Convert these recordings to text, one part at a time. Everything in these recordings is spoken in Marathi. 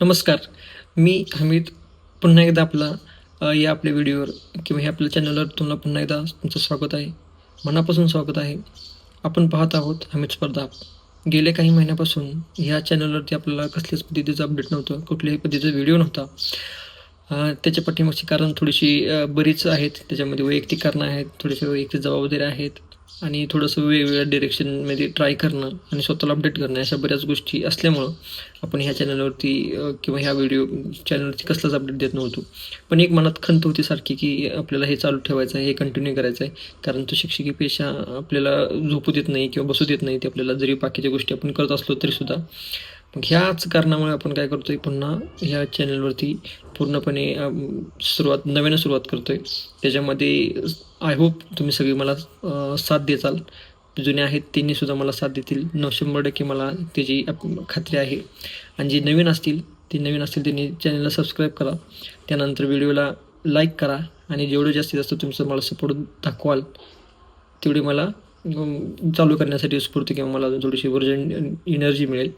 नमस्कार. मी हमीद पुन्हा एकदा या आपल्या व्हिडिओवर किंवा ह्या आपल्या चॅनलवर तुम्हाला पुन्हा एकदा तुमचं स्वागत आहे. मनापासून स्वागत आहे. आपण पाहत आहोत हमीद स्पर्धा. गेल्या काही महिन्यापासून ह्या चॅनलवरती आपल्याला कसल्याच पद्धतीचं अपडेट नव्हतं, कुठल्याही पद्धतीचा व्हिडिओ नव्हता. त्याच्या पाठीमागची कारण थोडीशी बरीच आहेत. त्याच्यामध्ये वैयक्तिक कारणं आहेत, थोडेसे वैयक्तिक जबाबदाऱ्या आहेत आणि थोडंसं वेगवेगळ्या डिरेक्शनमध्ये ट्राय करणं आणि स्वतःला अपडेट करणं अशा बऱ्याच गोष्टी असल्यामुळं आपण ह्या चॅनलवरती किंवा ह्या व्हिडिओ चॅनलवरती कसलाच अपडेट देत नव्हतो. पण एक मनात खंत होती सारखी, की आपल्याला हे चालू ठेवायचं आहे, हे कंटिन्यू करायचं आहे. कारण तो शिक्षकी पेशा आपल्याला झोपू देत नाही किंवा बसू देत नाही. ते आपल्याला जरी बाकीच्या गोष्टी आपण करत असलो तरीसुद्धा. मग ह्याच कारणामुळे आपण काय करतोय, पुन्हा ह्या चॅनलवरती पूर्णपणे नव्यानं सुरुवात करतोय. त्याच्यामध्ये आय होप तुम्ही सगळी मला साथ देताल. जुने आहेत त्यांनीसुद्धा मला साथ देतील. 100% मला त्याची खात्री आहे. आणि जे नवीन असतील त्यांनी चॅनलला सबस्क्राईब करा. त्यानंतर व्हिडिओला लाईक करा आणि जेवढं जास्तीत जास्त तुमचं मला सपोर्ट दाखवाल, तेवढी मला चालू करण्यासाठी स्फूर्ती किंवा मला अजून थोडीशी एनर्जी मिळेल.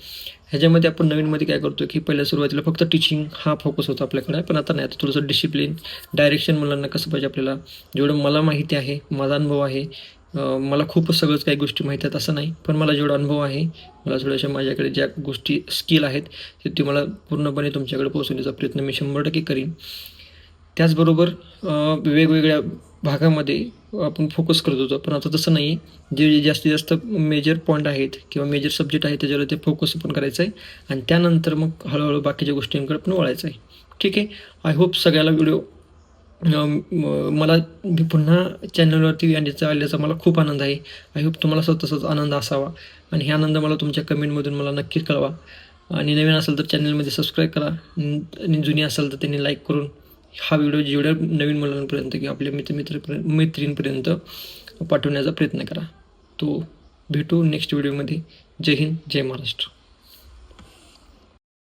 ह्याच्यामध्ये आपण नवीनमध्ये काय करतो, की पहिल्या सुरुवातीला फक्त टीचिंग हा फोकस होता आपल्याकडे. पण आता नाही, आता थोडंसं डिसिप्लिन, डायरेक्शन मुलांना कसं पाहिजे आपल्याला, जेवढं मला माहिती आहे, माझा अनुभव आहे. मला खूपच सगळंच काही गोष्टी माहीत आहेत असं नाही, पण मला जेवढा अनुभव आहे, मला थोड्याशा माझ्याकडे ज्या गोष्टी स्किल आहेत, ते मला पूर्णपणे तुमच्याकडे पोहोचवण्याचा प्रयत्न मी 100% करीन. त्याचबरोबर वेगवेगळ्या भागामध्ये आपण फोकस करत होतो, पण आता तसं नाही. जे जास्तीत जास्त मेजर पॉईंट आहेत किंवा मेजर सब्जेक्ट आहेत त्याच्यावर ते फोकस पण करायचं आहे आणि त्यानंतर मग हळूहळू बाकीच्या गोष्टींकडे पण वळायचं आहे. ठीक आहे. आय होप सगळ्याला व्हिडिओ मला पुन्हा चॅनलवरती आल्याचा मला खूप आनंद आहे. आय होप तुम्हाला सुद्धा तसाच आनंद असावा आणि हे आनंद मला तुमच्या कमेंटमधून मला नक्कीच कळवा. आणि नवीन असेल तर चॅनलमध्ये सबस्क्राईब करा आणि जुनी असेल तर त्यांनी लाईक करून हा व्हिडिओ जेवढ्या नवीन मुलांपर्यंत किंवा आपल्या मैत्रिणींपर्यंत पाठवण्याचा प्रयत्न करा. तो भेटू नेक्स्ट व्हिडिओमध्ये. जय हिंद, जय महाराष्ट्र.